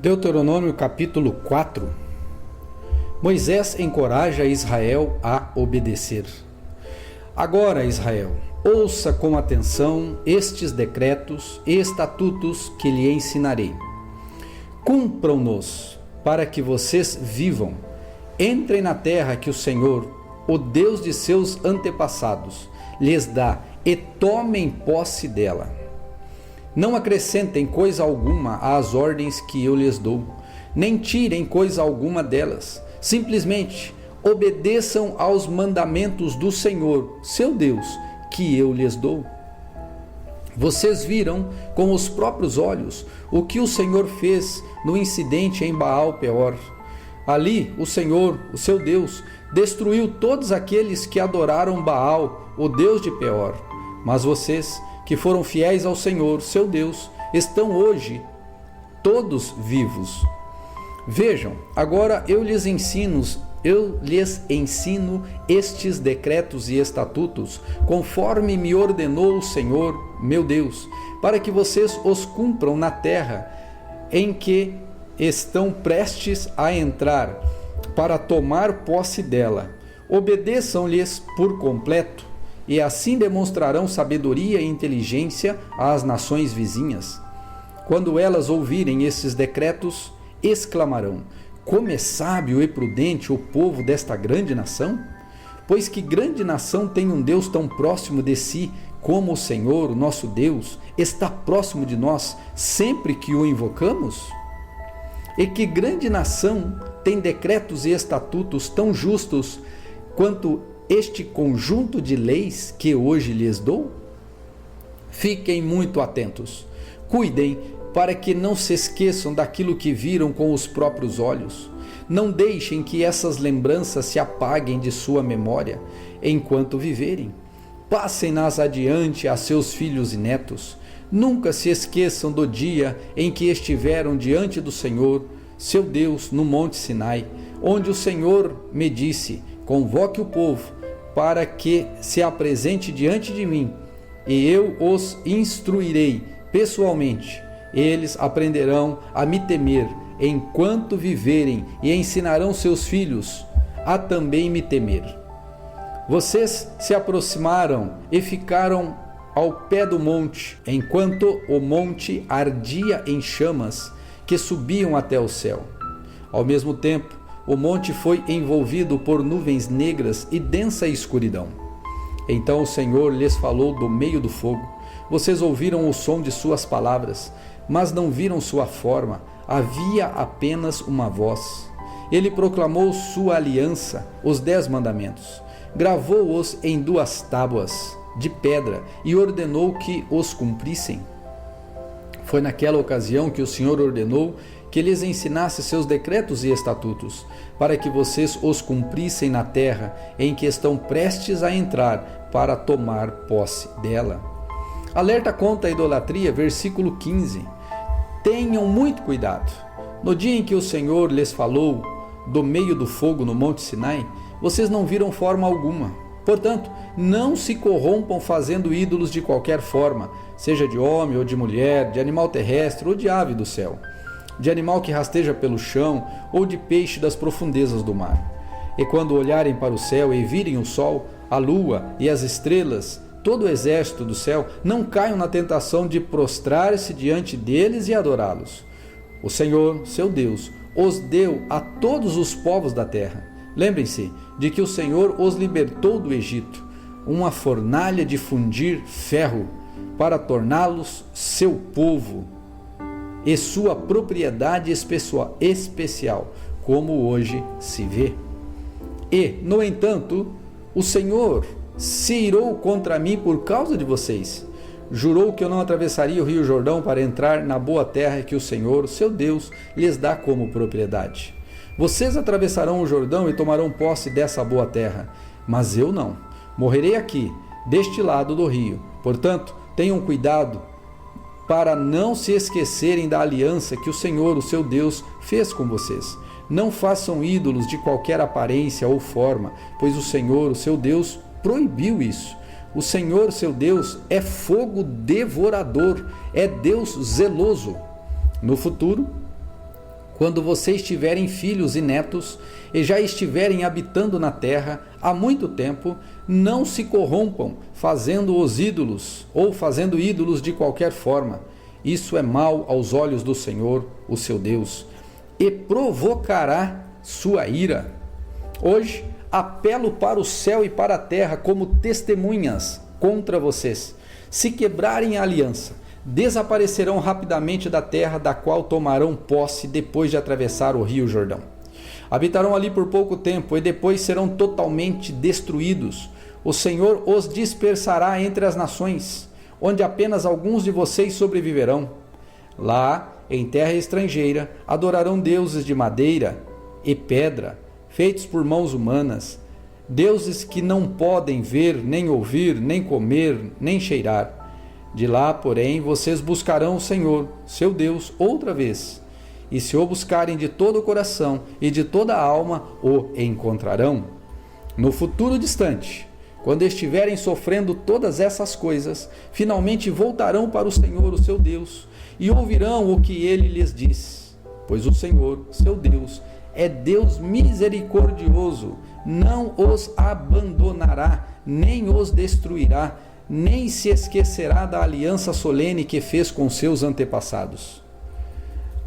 Deuteronômio capítulo 4. Moisés encoraja Israel a obedecer. Agora, Israel, ouça com atenção estes decretos e estatutos que lhe ensinarei. Cumpram-nos para que vocês vivam. Entrem na terra que o Senhor, o Deus de seus antepassados, lhes dá e tomem posse dela. Não acrescentem coisa alguma às ordens que eu lhes dou, nem tirem coisa alguma delas. Simplesmente obedeçam aos mandamentos do Senhor, seu Deus, que eu lhes dou. Vocês viram com os próprios olhos o que o Senhor fez no incidente em Baal-Peor. Ali, o Senhor, o seu Deus, destruiu todos aqueles que adoraram Baal, o Deus de Peor. Mas vocês, que foram fiéis ao Senhor, seu Deus, estão hoje todos vivos. Vejam, agora eu lhes ensino estes decretos e estatutos, conforme me ordenou o Senhor, meu Deus, para que vocês os cumpram na terra em que estão prestes a entrar, para tomar posse dela. Obedeçam-lhes por completo, e assim demonstrarão sabedoria e inteligência às nações vizinhas. Quando elas ouvirem esses decretos, exclamarão: como é sábio e prudente o povo desta grande nação? Pois que grande nação tem um Deus tão próximo de si, como o Senhor, o nosso Deus, está próximo de nós sempre que o invocamos? E que grande nação tem decretos e estatutos tão justos quanto este conjunto de leis que hoje lhes dou? Fiquem muito atentos. Cuidem para que não se esqueçam daquilo que viram com os próprios olhos. Não deixem que essas lembranças se apaguem de sua memória enquanto viverem. Passem-nas adiante a seus filhos e netos. Nunca se esqueçam do dia em que estiveram diante do Senhor, seu Deus, no Monte Sinai, onde o Senhor me disse: convoque o povo para que se apresente diante de mim, e eu os instruirei pessoalmente. Eles aprenderão a me temer enquanto viverem e ensinarão seus filhos a também me temer. Vocês se aproximaram e ficaram ao pé do monte, enquanto o monte ardia em chamas que subiam até o céu. Ao mesmo tempo, o monte foi envolvido por nuvens negras e densa escuridão. Então o Senhor lhes falou do meio do fogo. Vocês ouviram o som de suas palavras, mas não viram sua forma. Havia apenas uma voz. Ele proclamou sua aliança, os 10 mandamentos. Gravou-os em 2 tábuas de pedra e ordenou que os cumprissem. Foi naquela ocasião que o Senhor ordenou que lhes ensinasse seus decretos e estatutos, para que vocês os cumprissem na terra em que estão prestes a entrar para tomar posse dela. Alerta contra a idolatria, versículo 15. Tenham muito cuidado. No dia em que o Senhor lhes falou do meio do fogo no Monte Sinai, vocês não viram forma alguma. Portanto, não se corrompam fazendo ídolos de qualquer forma, seja de homem ou de mulher, de animal terrestre ou de ave do céu, de animal que rasteja pelo chão ou de peixe das profundezas do mar. E quando olharem para o céu e virem o sol, a lua e as estrelas, todo o exército do céu, não caiam na tentação de prostrar-se diante deles e adorá-los. O Senhor, seu Deus, os deu a todos os povos da terra. Lembrem-se de que o Senhor os libertou do Egito, uma fornalha de fundir ferro, para torná-los seu povo e sua propriedade especial, como hoje se vê. E, no entanto, o Senhor se irou contra mim por causa de vocês. Jurou que eu não atravessaria o rio Jordão para entrar na boa terra que o Senhor, seu Deus, lhes dá como propriedade. Vocês atravessarão o Jordão e tomarão posse dessa boa terra, mas eu não. Morrerei aqui, deste lado do rio. Portanto, tenham cuidado para não se esquecerem da aliança que o Senhor, o seu Deus, fez com vocês. Não façam ídolos de qualquer aparência ou forma, pois o Senhor, o seu Deus, proibiu isso. O Senhor, seu Deus, é fogo devorador, é Deus zeloso. No futuro, Quando vocês tiverem filhos e netos e já estiverem habitando na terra há muito tempo, não se corrompam fazendo os ídolos ou fazendo ídolos de qualquer forma. Isso é mal aos olhos do Senhor, o seu Deus, e provocará sua ira. Hoje apelo para o céu e para a terra como testemunhas contra vocês. Se quebrarem a aliança, desaparecerão rapidamente da terra da qual tomarão posse depois de atravessar o rio Jordão. Habitarão ali por pouco tempo e depois serão totalmente destruídos. O Senhor os dispersará entre as nações, onde apenas alguns de vocês sobreviverão. Lá, em terra estrangeira, adorarão deuses de madeira e pedra, feitos por mãos humanas, deuses que não podem ver, nem ouvir, nem comer, nem cheirar. De lá, porém, vocês buscarão o Senhor, seu Deus, outra vez. E se o buscarem de todo o coração e de toda a alma, o encontrarão. No futuro distante, quando estiverem sofrendo todas essas coisas, finalmente voltarão para o Senhor, o seu Deus, e ouvirão o que ele lhes diz. Pois o Senhor, seu Deus, é Deus misericordioso, não os abandonará, nem os destruirá, nem se esquecerá da aliança solene que fez com seus antepassados.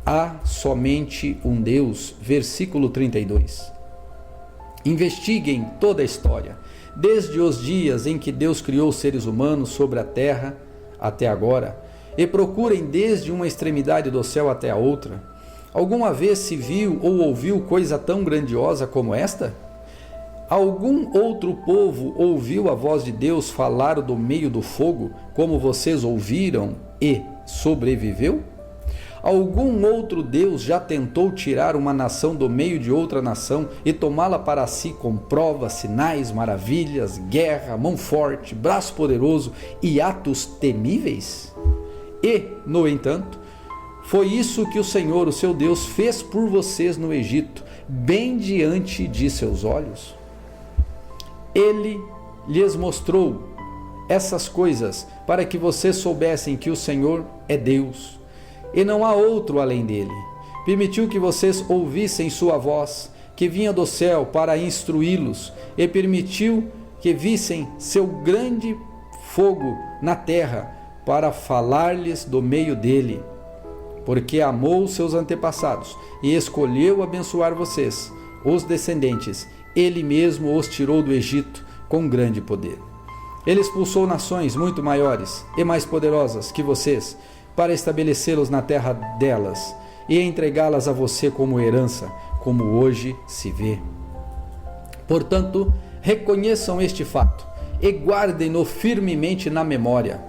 Há somente um Deus. Versículo 32. Investiguem toda a história, desde os dias em que Deus criou os seres humanos sobre a terra até agora, e procurem desde uma extremidade do céu até a outra. Alguma vez se viu ou ouviu coisa tão grandiosa como esta? Algum outro povo ouviu a voz de Deus falar do meio do fogo, como vocês ouviram e sobreviveu? Algum outro Deus já tentou tirar uma nação do meio de outra nação e tomá-la para si com provas, sinais, maravilhas, guerra, mão forte, braço poderoso e atos temíveis? E, no entanto, foi isso que o Senhor, o seu Deus, fez por vocês no Egito, bem diante de seus olhos. Ele lhes mostrou essas coisas para que vocês soubessem que o Senhor é Deus e não há outro além dele. Permitiu que vocês ouvissem sua voz, que vinha do céu para instruí-los, e permitiu que vissem seu grande fogo na terra para falar-lhes do meio dele. Porque amou seus antepassados e escolheu abençoar vocês, os descendentes. Ele mesmo os tirou do Egito com grande poder. Ele expulsou nações muito maiores e mais poderosas que vocês, para estabelecê-los na terra delas e entregá-las a você como herança, como hoje se vê. Portanto, reconheçam este fato e guardem-no firmemente na memória.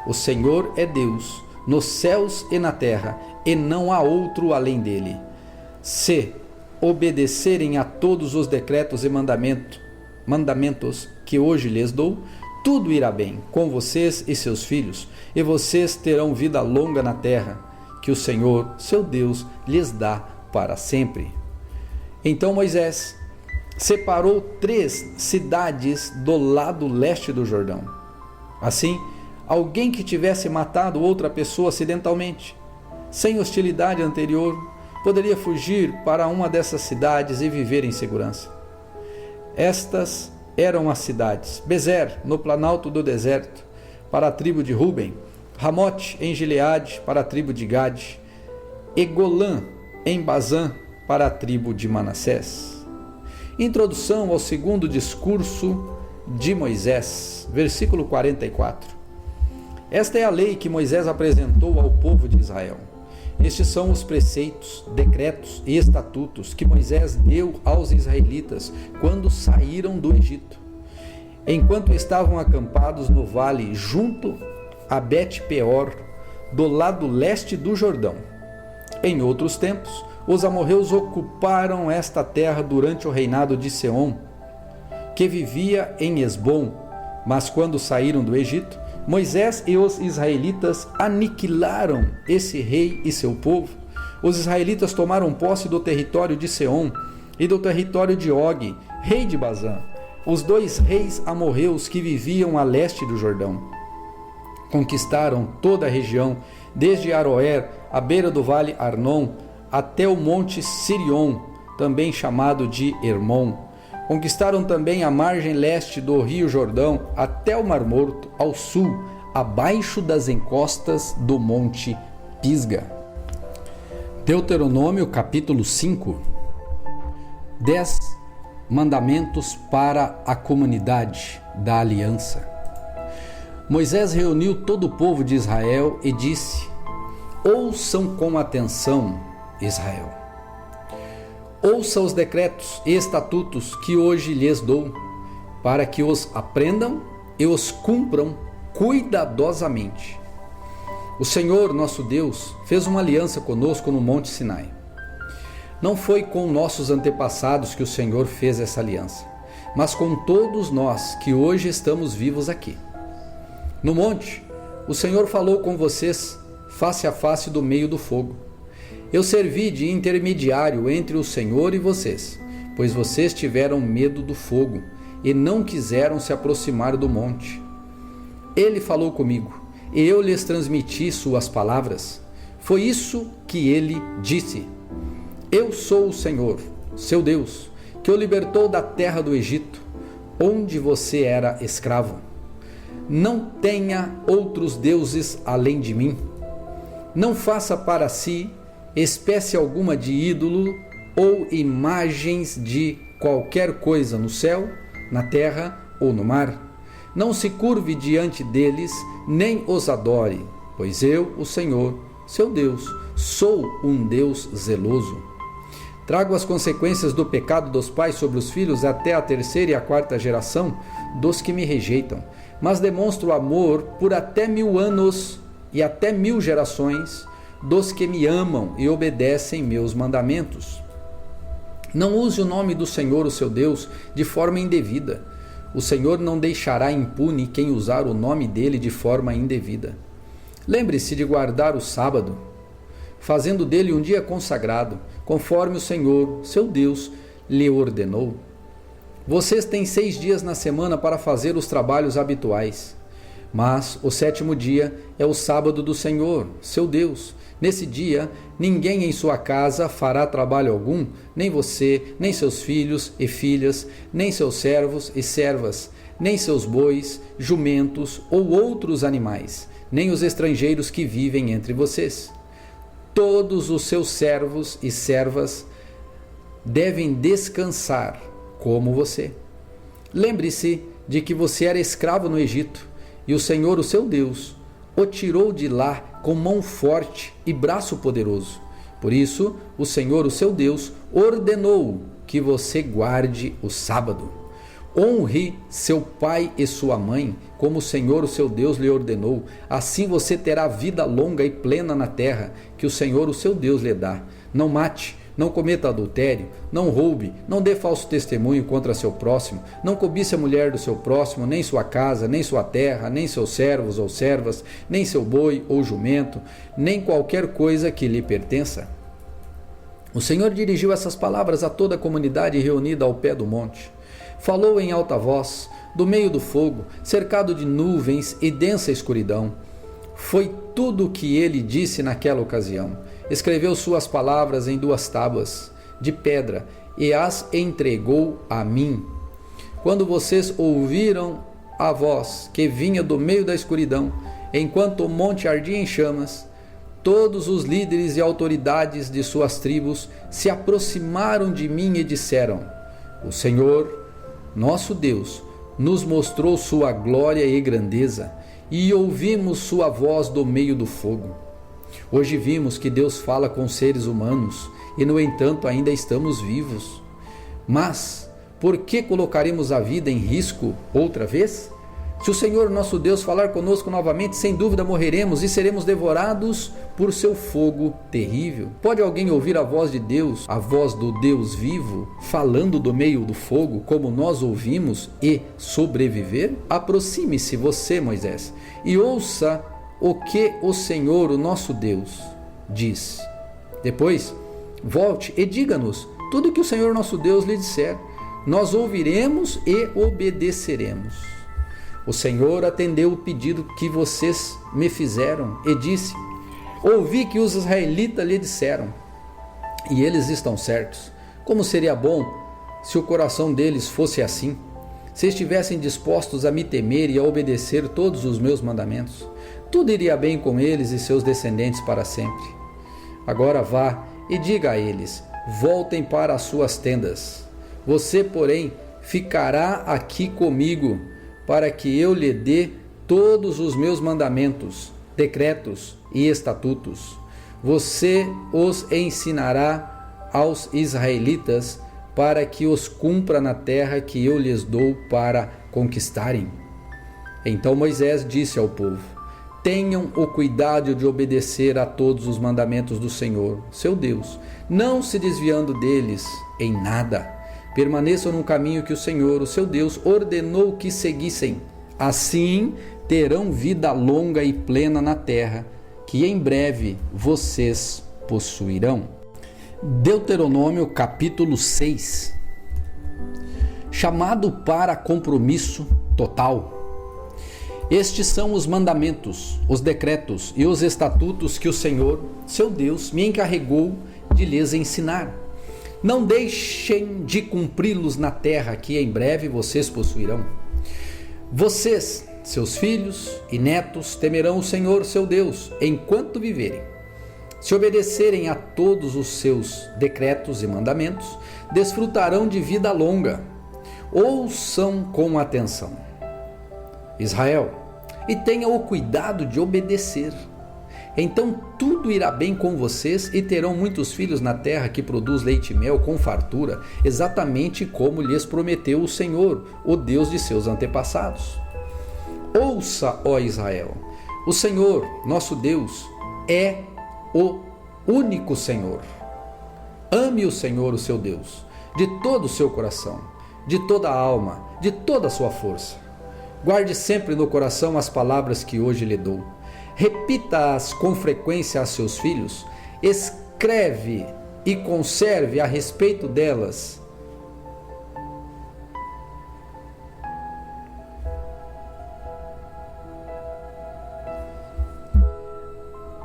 O Senhor é Deus, nos céus e na terra, e não há outro além dele. Se obedecerem a todos os decretos e mandamentos que hoje lhes dou, tudo irá bem com vocês e seus filhos, e vocês terão vida longa na terra, que o Senhor, seu Deus, lhes dá para sempre. Então Moisés separou 3 cidades do lado leste do Jordão. Assim, alguém que tivesse matado outra pessoa acidentalmente, sem hostilidade anterior, poderia fugir para uma dessas cidades e viver em segurança. Estas eram as cidades: Bezer, no planalto do deserto, para a tribo de Ruben; Ramote, em Gileade, para a tribo de Gade; e Golã, em Bazã, para a tribo de Manassés. Introdução ao segundo discurso de Moisés, versículo 44. Esta é a lei que Moisés apresentou ao povo de Israel. Estes são os preceitos, decretos e estatutos que Moisés deu aos israelitas quando saíram do Egito, enquanto estavam acampados no vale junto a Bet-peor, do lado leste do Jordão. Em outros tempos, os amorreus ocuparam esta terra durante o reinado de Seom, que vivia em Esbom, mas quando saíram do Egito, Moisés e os israelitas aniquilaram esse rei e seu povo. Os israelitas tomaram posse do território de Seom e do território de Og, rei de Bazã, os 2 reis amorreus que viviam a leste do Jordão. Conquistaram toda a região, desde Aroer, à beira do vale Arnon, até o monte Sirion, também chamado de Hermon. Conquistaram também a margem leste do rio Jordão até o Mar Morto, ao sul, abaixo das encostas do monte Pisga. Deuteronômio capítulo 5. 10 mandamentos para a comunidade da aliança. Moisés reuniu todo o povo de Israel e disse: ouçam com atenção, Israel. Ouça os decretos e estatutos que hoje lhes dou, para que os aprendam e os cumpram cuidadosamente. O Senhor, nosso Deus, fez uma aliança conosco no Monte Sinai. Não foi com nossos antepassados que o Senhor fez essa aliança, mas com todos nós que hoje estamos vivos aqui. No monte, o Senhor falou com vocês face a face do meio do fogo. Eu servi de intermediário entre o Senhor e vocês, pois vocês tiveram medo do fogo e não quiseram se aproximar do monte. Ele falou comigo e eu lhes transmiti suas palavras. Foi isso que ele disse: eu sou o Senhor, seu Deus, que o libertou da terra do Egito, onde você era escravo. Não tenha outros deuses além de mim. Não faça para si espécie alguma de ídolo ou imagens de qualquer coisa no céu, na terra ou no mar. Não se curve diante deles, nem os adore, pois eu, o Senhor, seu Deus, sou um Deus zeloso. Trago as consequências do pecado dos pais sobre os filhos até a terceira e a quarta geração dos que me rejeitam, mas demonstro amor por até 1000 anos e até 1000 gerações dos que me amam e obedecem meus mandamentos. Não use o nome do Senhor, o seu Deus, de forma indevida. O Senhor não deixará impune quem usar o nome dele de forma indevida. Lembre-se de guardar o sábado, fazendo dele um dia consagrado, conforme o Senhor, seu Deus, lhe ordenou. Vocês têm 6 dias na semana para fazer os trabalhos habituais, mas o 7º dia é o sábado do Senhor, seu Deus. Nesse dia, ninguém em sua casa fará trabalho algum, nem você, nem seus filhos e filhas, nem seus servos e servas, nem seus bois, jumentos ou outros animais, nem os estrangeiros que vivem entre vocês. Todos os seus servos e servas devem descansar como você. Lembre-se de que você era escravo no Egito e o Senhor, o seu Deus, o tirou de lá com mão forte e braço poderoso. Por isso, o Senhor, o seu Deus, ordenou que você guarde o sábado. Honre seu pai e sua mãe, como o Senhor, o seu Deus, lhe ordenou. Assim você terá vida longa e plena na terra que o Senhor, o seu Deus, lhe dá. Não mate, não cometa adultério, não roube, não dê falso testemunho contra seu próximo, não cobice a mulher do seu próximo, nem sua casa, nem sua terra, nem seus servos ou servas, nem seu boi ou jumento, nem qualquer coisa que lhe pertença. O Senhor dirigiu essas palavras a toda a comunidade reunida ao pé do monte. Falou em alta voz, do meio do fogo, cercado de nuvens e densa escuridão. Foi tudo o que ele disse naquela ocasião. Escreveu suas palavras em 2 tábuas de pedra e as entregou a mim. Quando vocês ouviram a voz que vinha do meio da escuridão, enquanto o monte ardia em chamas, todos os líderes e autoridades de suas tribos se aproximaram de mim e disseram: o Senhor, nosso Deus, nos mostrou sua glória e grandeza, e ouvimos sua voz do meio do fogo. Hoje vimos que Deus fala com seres humanos e, no entanto, ainda estamos vivos. Mas por que colocaremos a vida em risco outra vez? Se o Senhor nosso Deus falar conosco novamente, sem dúvida morreremos e seremos devorados por seu fogo terrível. Pode alguém ouvir a voz de Deus, a voz do Deus vivo, falando do meio do fogo, como nós ouvimos, e sobreviver? Aproxime-se você, Moisés, e ouça o que o Senhor, o nosso Deus, diz. Depois, volte e diga-nos tudo o que o Senhor nosso Deus lhe disser. Nós ouviremos e obedeceremos. O Senhor atendeu o pedido que vocês me fizeram e disse: ouvi que os israelitas lhe disseram: e eles estão certos. Como seria bom se o coração deles fosse assim, se estivessem dispostos a me temer e a obedecer todos os meus mandamentos. Tudo iria bem com eles e seus descendentes para sempre. Agora vá e diga a eles: voltem para as suas tendas. Você, porém, ficará aqui comigo, para que eu lhe dê todos os meus mandamentos, decretos e estatutos. Você os ensinará aos israelitas, para que os cumpra na terra que eu lhes dou para conquistarem. Então Moisés disse ao povo: tenham o cuidado de obedecer a todos os mandamentos do Senhor, seu Deus, não se desviando deles em nada. Permaneçam no caminho que o Senhor, o seu Deus, ordenou que seguissem. Assim terão vida longa e plena na terra, que em breve vocês possuirão. Deuteronômio capítulo 6. Chamado para compromisso total. Estes são os mandamentos, os decretos e os estatutos que o Senhor, seu Deus, me encarregou de lhes ensinar. Não deixem de cumpri-los na terra que em breve vocês possuirão. Vocês, seus filhos e netos, temerão o Senhor, seu Deus, enquanto viverem. Se obedecerem a todos os seus decretos e mandamentos, desfrutarão de vida longa. Ouçam com atenção, Israel, e tenham o cuidado de obedecer. Então tudo irá bem com vocês e terão muitos filhos na terra que produz leite e mel com fartura, exatamente como lhes prometeu o Senhor, o Deus de seus antepassados. Ouça, ó Israel, o Senhor, nosso Deus, é o único Senhor. Ame o Senhor, o seu Deus, de todo o seu coração, de toda a alma, de toda a sua força. Guarde sempre no coração as palavras que hoje lhe dou. Repita-as com frequência a seus filhos. Escreve e conserve a respeito delas.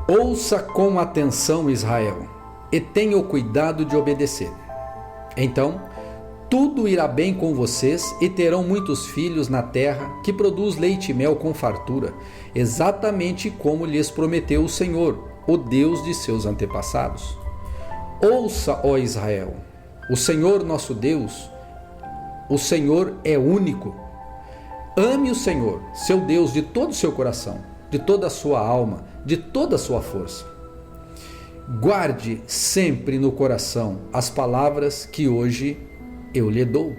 Ouça com atenção, Israel, e tenha o cuidado de obedecer. Então, tudo irá bem com vocês e terão muitos filhos na terra que produz leite e mel com fartura, exatamente como lhes prometeu o Senhor, o Deus de seus antepassados. Ouça, ó Israel, o Senhor nosso Deus, o Senhor é único. Ame o Senhor, seu Deus, de todo o seu coração, de toda a sua alma, de toda a sua força. Guarde sempre no coração as palavras que hoje eu lhe dou.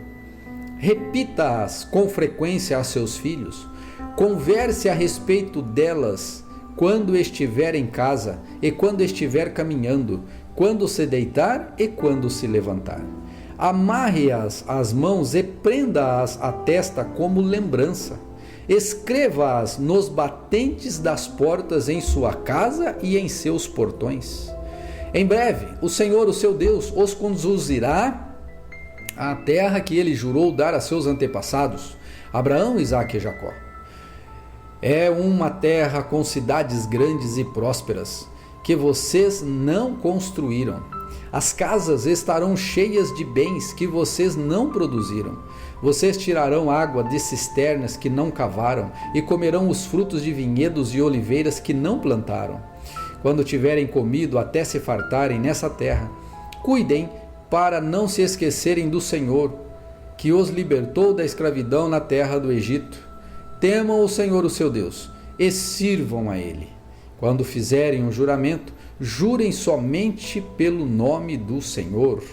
Repita-as com frequência a seus filhos. Converse a respeito delas quando estiver em casa e quando estiver caminhando, quando se deitar e quando se levantar. Amarre-as às mãos e prenda-as à testa como lembrança. Escreva-as nos batentes das portas em sua casa e em seus portões. Em breve, o Senhor, o seu Deus, os conduzirá à terra que ele jurou dar a seus antepassados, Abraão, Isaque e Jacó. É uma terra com cidades grandes e prósperas, que vocês não construíram. As casas estarão cheias de bens que vocês não produziram. Vocês tirarão água de cisternas que não cavaram e comerão os frutos de vinhedos e oliveiras que não plantaram. Quando tiverem comido até se fartarem nessa terra, cuidem para não se esquecerem do Senhor, que os libertou da escravidão na terra do Egito. Temam o Senhor, o seu Deus, e sirvam a Ele. Quando fizerem um juramento, jurem somente pelo nome do Senhor.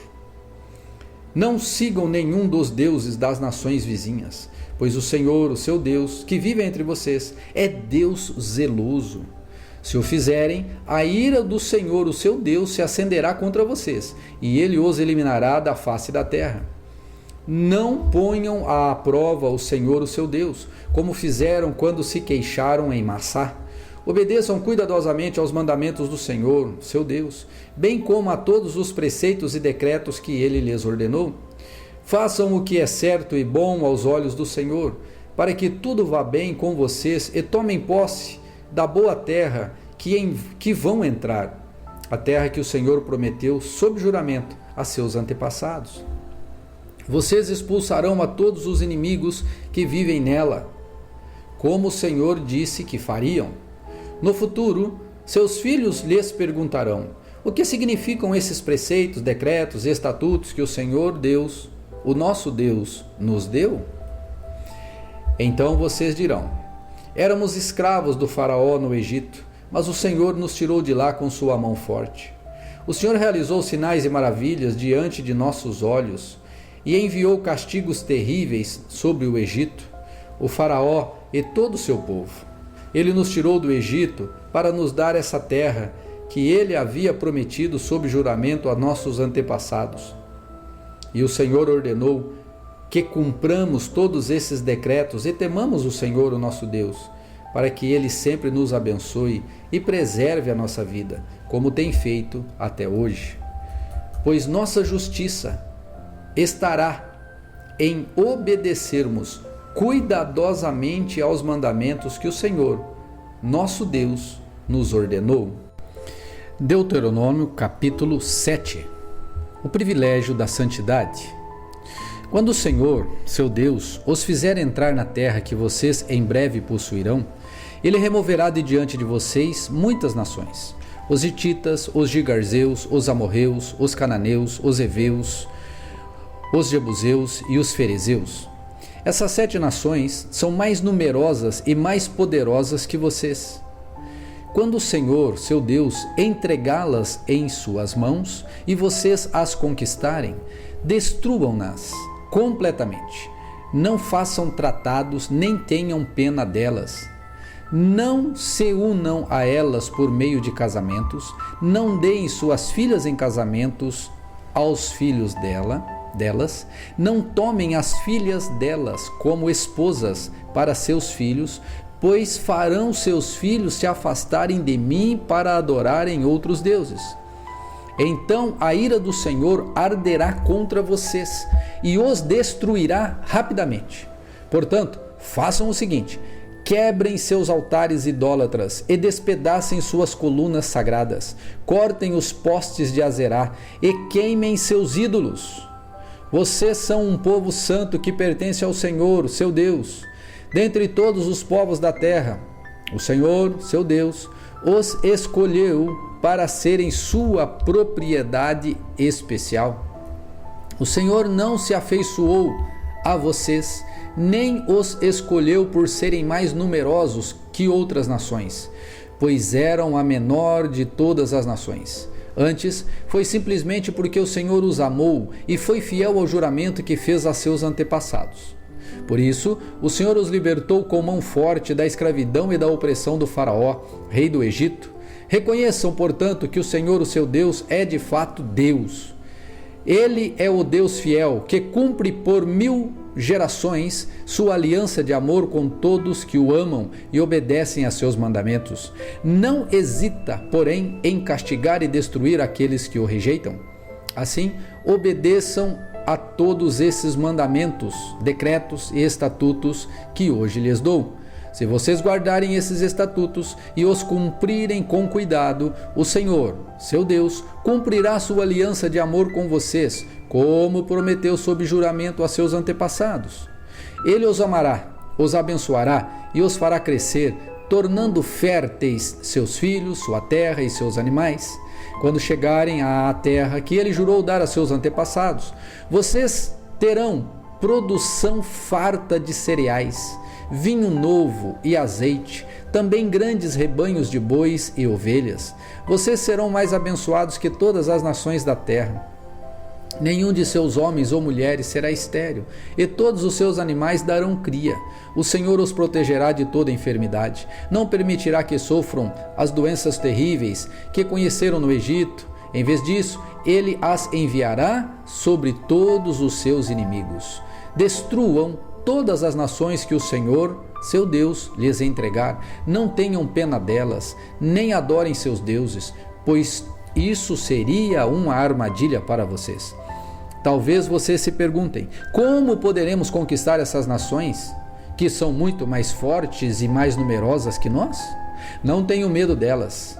Não sigam nenhum dos deuses das nações vizinhas, pois o Senhor, o seu Deus, que vive entre vocês, é Deus zeloso. Se o fizerem, a ira do Senhor, o seu Deus, se acenderá contra vocês, e ele os eliminará da face da terra. Não ponham à prova o Senhor, o seu Deus, como fizeram quando se queixaram em Massá. Obedeçam cuidadosamente aos mandamentos do Senhor, seu Deus, bem como a todos os preceitos e decretos que ele lhes ordenou. Façam o que é certo e bom aos olhos do Senhor, para que tudo vá bem com vocês e tomem posse da boa terra que vão entrar. a terra que o Senhor prometeu sob juramento a seus antepassados. Vocês expulsarão a todos os inimigos que vivem nela, como o Senhor disse que fariam. No futuro, seus filhos lhes perguntarão: o que significam esses preceitos, decretos e estatutos que o Senhor Deus, o nosso Deus, nos deu? Então vocês dirão: éramos escravos do Faraó no Egito, mas o Senhor nos tirou de lá com sua mão forte. O Senhor realizou sinais e maravilhas diante de nossos olhos e enviou castigos terríveis sobre o Egito, o Faraó e todo o seu povo. Ele nos tirou do Egito para nos dar essa terra que ele havia prometido sob juramento a nossos antepassados. E o Senhor ordenou que cumpramos todos esses decretos e temamos o Senhor, o nosso Deus, para que ele sempre nos abençoe e preserve a nossa vida, como tem feito até hoje. Pois nossa justiça estará em obedecermos cuidadosamente aos mandamentos que o Senhor, nosso Deus, nos ordenou. Deuteronômio capítulo 7. O privilégio da santidade. Quando o Senhor, seu Deus, os fizer entrar na terra que vocês em breve possuirão, ele removerá de diante de vocês muitas nações: os hititas, os gigarzeus, os amorreus, os cananeus, os heveus, os jebuseus e os ferezeus. Essas 7 nações são mais numerosas e mais poderosas que vocês. Quando o Senhor, seu Deus, entregá-las em suas mãos e vocês as conquistarem, destruam-nas completamente. Não façam tratados nem tenham pena delas. Não se unam a elas por meio de casamentos, não deem suas filhas em casamentos aos filhos delas, não tomem as filhas delas como esposas para seus filhos, pois farão seus filhos se afastarem de mim para adorarem outros deuses. Então a ira do Senhor arderá contra vocês e os destruirá rapidamente. Portanto, façam o seguinte: quebrem seus altares idólatras e despedacem suas colunas sagradas, cortem os postes de Azerá e queimem seus ídolos. Vocês são um povo santo que pertence ao Senhor, seu Deus. Dentre todos os povos da terra, o Senhor, seu Deus, os escolheu para serem sua propriedade especial. O Senhor não se afeiçoou a vocês, nem os escolheu por serem mais numerosos que outras nações, pois eram a menor de todas as nações. Antes, foi simplesmente porque o Senhor os amou e foi fiel ao juramento que fez a seus antepassados. Por isso, o Senhor os libertou com mão forte da escravidão e da opressão do Faraó, rei do Egito. Reconheçam, portanto, que o Senhor, o seu Deus, é de fato Deus. Ele é o Deus fiel, que cumpre por 1000 gerações sua aliança de amor com todos que o amam e obedecem a seus mandamentos. Não hesita, porém, em castigar e destruir aqueles que o rejeitam. Assim, obedeçam a todos esses mandamentos, decretos e estatutos que hoje lhes dou. Se vocês guardarem esses estatutos e os cumprirem com cuidado, o Senhor, seu Deus, cumprirá sua aliança de amor com vocês, como prometeu sob juramento a seus antepassados. Ele os amará, os abençoará e os fará crescer, tornando férteis seus filhos, sua terra e seus animais. Quando chegarem à terra que ele jurou dar a seus antepassados, vocês terão produção farta de cereais, vinho novo e azeite, também grandes rebanhos de bois e ovelhas. Vocês serão mais abençoados que todas as nações da terra. Nenhum de seus homens ou mulheres será estéril, e todos os seus animais darão cria. O Senhor os protegerá de toda enfermidade. Não permitirá que sofram as doenças terríveis que conheceram no Egito. Em vez disso, ele as enviará sobre todos os seus inimigos. Destruam todas as nações que o Senhor, seu Deus, lhes entregar. Não tenham pena delas, nem adorem seus deuses, pois isso seria uma armadilha para vocês. Talvez vocês se perguntem: como poderemos conquistar essas nações, que são muito mais fortes e mais numerosas que nós? Não tenham medo delas.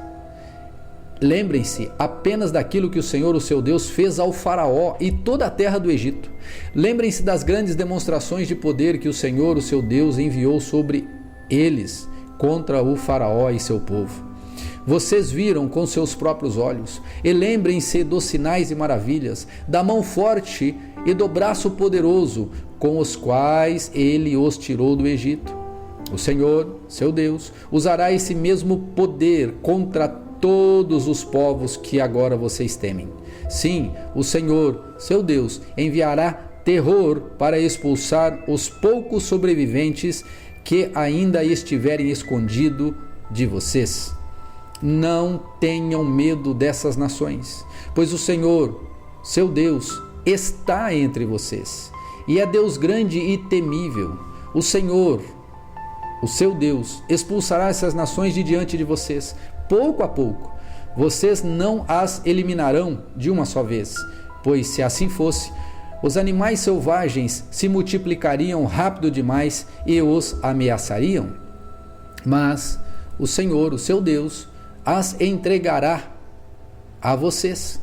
Lembrem-se apenas daquilo que o Senhor, o seu Deus, fez ao Faraó e toda a terra do Egito. Lembrem-se das grandes demonstrações de poder que o Senhor, o seu Deus, enviou sobre eles contra o Faraó e seu povo. Vocês viram com seus próprios olhos. E lembrem-se dos sinais e maravilhas, da mão forte e do braço poderoso com os quais ele os tirou do Egito. O Senhor, seu Deus, usará esse mesmo poder contra todos os povos que agora vocês temem. Sim, o Senhor, seu Deus, enviará terror para expulsar os poucos sobreviventes que ainda estiverem escondidos de vocês. Não tenham medo dessas nações, pois o Senhor, seu Deus, está entre vocês, e é Deus grande e temível. O Senhor, o seu Deus, expulsará essas nações de diante de vocês, pouco a pouco. Vocês não as eliminarão de uma só vez, pois se assim fosse, os animais selvagens se multiplicariam rápido demais e os ameaçariam. Mas o Senhor, o seu Deus, as entregará a vocês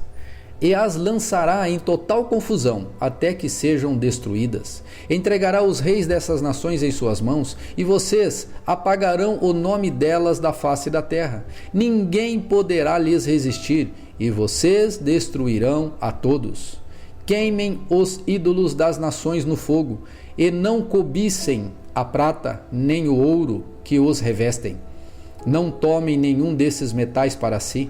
e as lançará em total confusão até que sejam destruídas. Entregará os reis dessas nações em suas mãos e vocês apagarão o nome delas da face da terra. Ninguém poderá lhes resistir e vocês destruirão a todos. Queimem os ídolos das nações no fogo e não cobicem a prata nem o ouro que os revestem. Não tomem nenhum desses metais para si,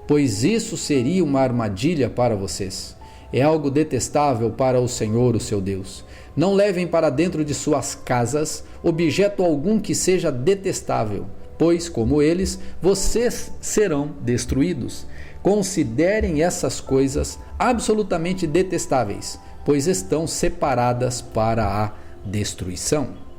pois isso seria uma armadilha para vocês. É algo detestável para o Senhor, o seu Deus. Não levem para dentro de suas casas objeto algum que seja detestável, pois, como eles, vocês serão destruídos. Considerem essas coisas absolutamente detestáveis, pois estão separadas para a destruição.